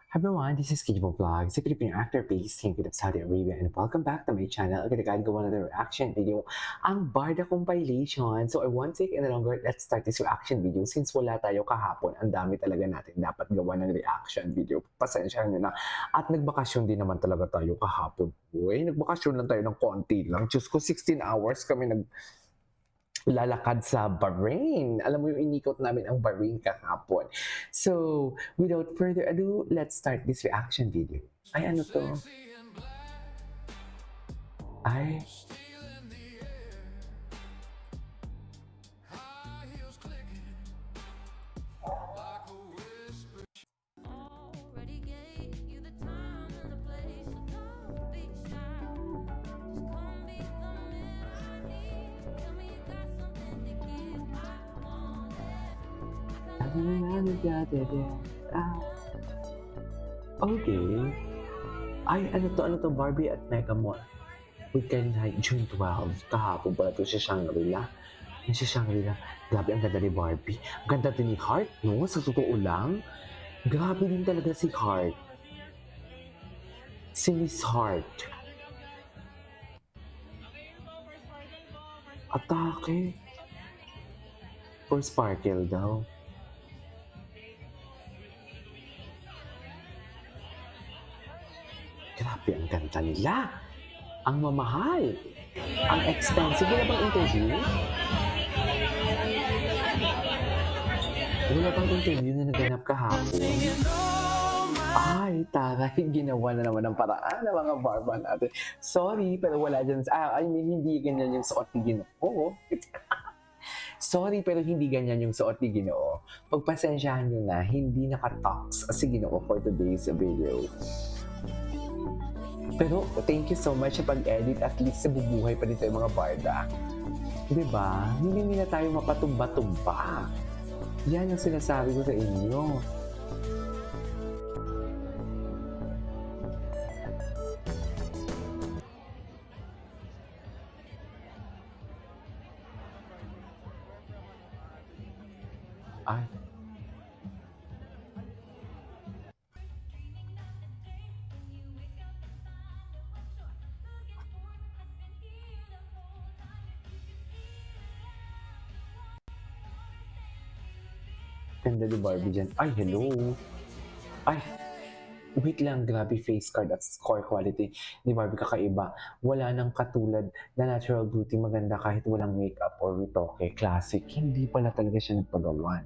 Everyone, this is Kijibo Vlog, a Filipino actor based in Saudi Arabia, and welcome back to my channel. Again, I go another reaction video, ang Barda compilation. So I won't take any longer, let's start this reaction video. Since wala tayo kahapon, ang dami talaga natin dapat gawa ng reaction video. Pasensya nyo na. At nagbakasyon din naman talaga tayo kahapon. Uy, nagbakasyon lang tayo ng konti lang. Diyos ko, 16 hours kami lalakad sa Bahrain. Alam mo yung inikot namin ang Bahrain kahapon. So, without further ado, let's start this reaction video. Ay, ano to? Ay. Okay. Ay, ano to? Barbie at Mega Mall. Weekend night, June 12. Kahapon pala to sa Shangri-La. Yan sa Shangri-La. Grabe, ang ganda ni Barbie. Ang ganda din ni Heart, no? Sa totoo lang. Grabe din talaga si Heart. Si Miss Heart. Atake. For Sparkle daw. Grabe, ang ganda nila. Ang mamahal. Ang expensive. Wala bang interview? Wala bang interview na naganap kahapon? Ay, taray, ginawa na naman ng paraan ng mga barba natin. Sorry, pero wala dyan. Hindi ganyan yung suot ni Ginoo. Sorry, pero hindi ganyan yung suot ni Ginoo. Pagpasensyahan nyo na, hindi naka-talks si Ginoo for today's video. Pero thank you so much sa pag-edit. At least bubuhay pa dito yung mga barda. Diba? Hindi nila tayo mapatumba-tumba. Yan ang sinasabi ko sa inyo. Ay. Ganda ni Barbie dyan. Ay, hello. Ay, wait lang, grabe face card at score quality ni Barbie kakaiba. Wala nang katulad na natural beauty maganda kahit walang makeup or retoke. Classic. Hindi pala talaga siya nagpagawan.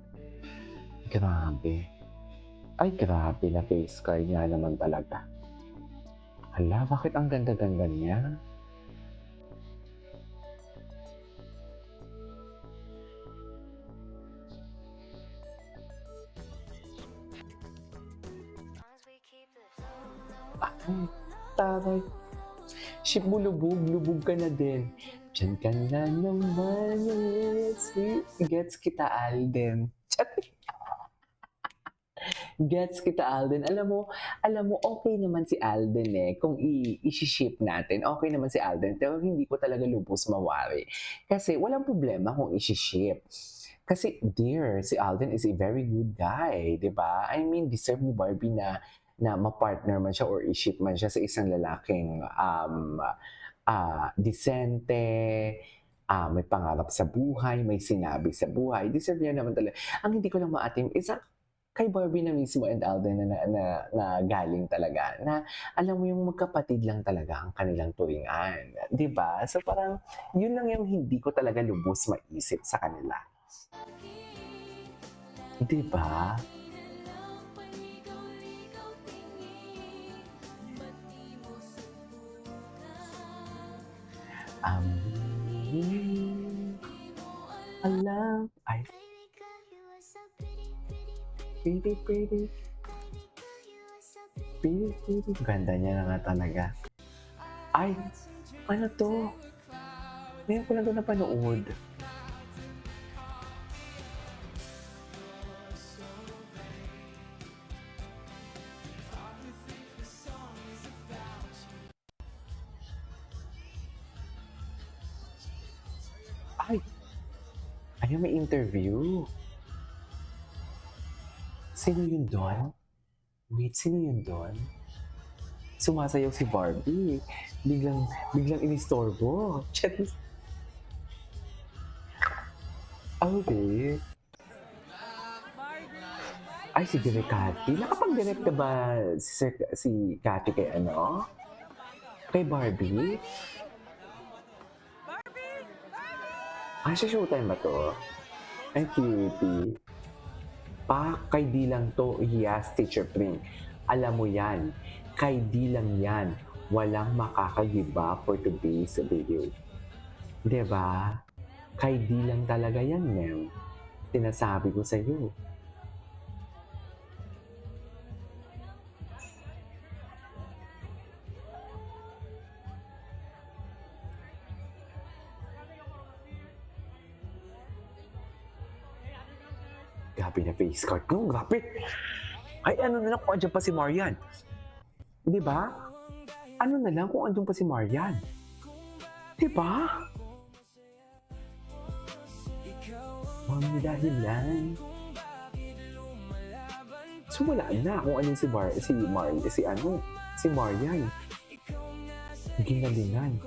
Grabe. Ay, grabe na face card niya naman talaga. Hala, bakit ang ganda-ganda niya? Ay, taray. Ship mo lubog ka na din. Diyan ka na naman. Gets kita, Alden. Gets kita, Alden. Alam mo, okay naman si Alden eh. Kung i-ship natin, okay naman si Alden. Pero hindi ko talaga lubos mawari. Kasi walang problema kung i-ship. Kasi, dear, si Alden is a very good guy, di ba? I mean, deserve ni Barbie na ma-partner man siya or i-ship man siya sa isang lalaking disente, may pangarap sa buhay, may sinabi sa buhay. Deserve niya naman talaga. Ang hindi ko lang maatim is kay Barbie na mismo and Alden na galing talaga, na alam mo yung magkapatid lang talaga ang kanilang turingan. Di ba? So parang yun lang yung hindi ko talaga lubos maisip sa kanila. Di ba? Alam. Ay. Pretty. Ganda niya na nga talaga. Ay, ano to? Ngayon ko lang ito napanood. Ay, ayun, may interview. Sino yun doon? Wait, sino yun doon? Sumasayaw si Barbie. Biglang inistorbo. Chat. Okay. Ay, si Direk Cathy. Nakapag-direct na ba si Cathy kay ano? Kay Barbie? Ay, sa Showtime ba to? Ay, cutie. Kay di lang to, yes, Teacher Pring. Alam mo yan, kay di lang yan. Walang makakagiba for today's video. Diba? Kay di lang talaga yan, ma'am. Sinasabi ko sa'yo. Grabe na face card. No, grabe. Ay, ano na lang kung andyan pa si Marian. Di ba? Ano na lang kung andyan pa si Marian. Di ba? Ang dahilan. So wala na kung ano si Marian. Ginalingan.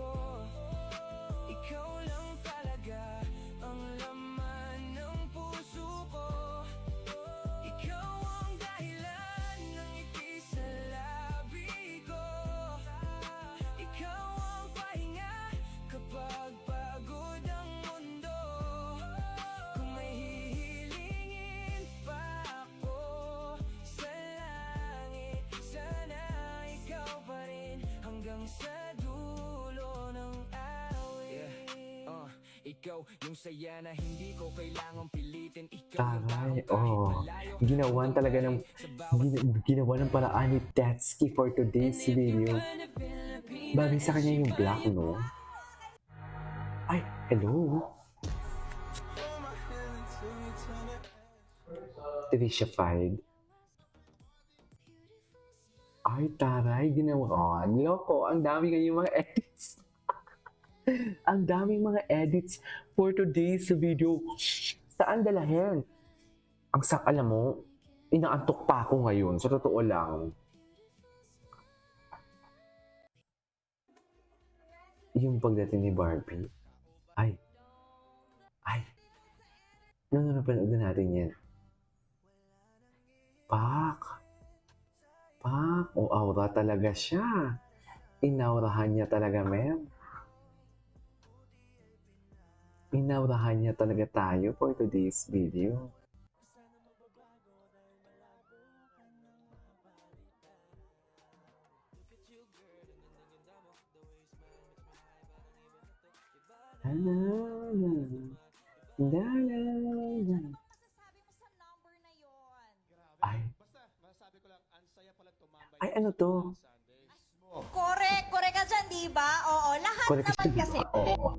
Ikaw, yung saya na hindi ko kailangang pilitin. Taray, ginawan talaga ginawa ng paraan ni Tatsuki for today's video. Bagay sa kanya yung black, no? Ay, hello? Tricia-fied. Ay, taray, ginawa. Loko, ang dami kayong mga edits. Ang daming mga edits for today's video. Saan dalahin? Alam mo, inaantok pa ako ngayon. Sa totoo lang. Yung pagdating ni Barbie. Ay. Napanood na natin yan. Pak. Aura talaga siya. Inaurahan niya talaga, ma'am. Inaurahan niya talaga tayo for today's video. Ay, ano to? Correct ka dyan, di ba? Oo, lahat Correct naman siya, kasi. di ba? Oo.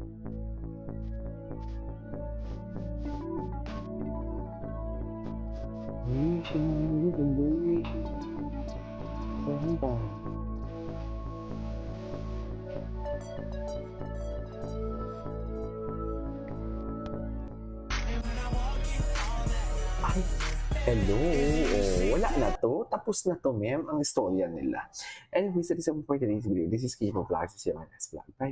Ay, hello. Wala na to. Tapos na to, ma'am, ang istorya nila. Anyways, that is all for today's video. This is Kipo Vlogs. See you on my next vlog. Bye.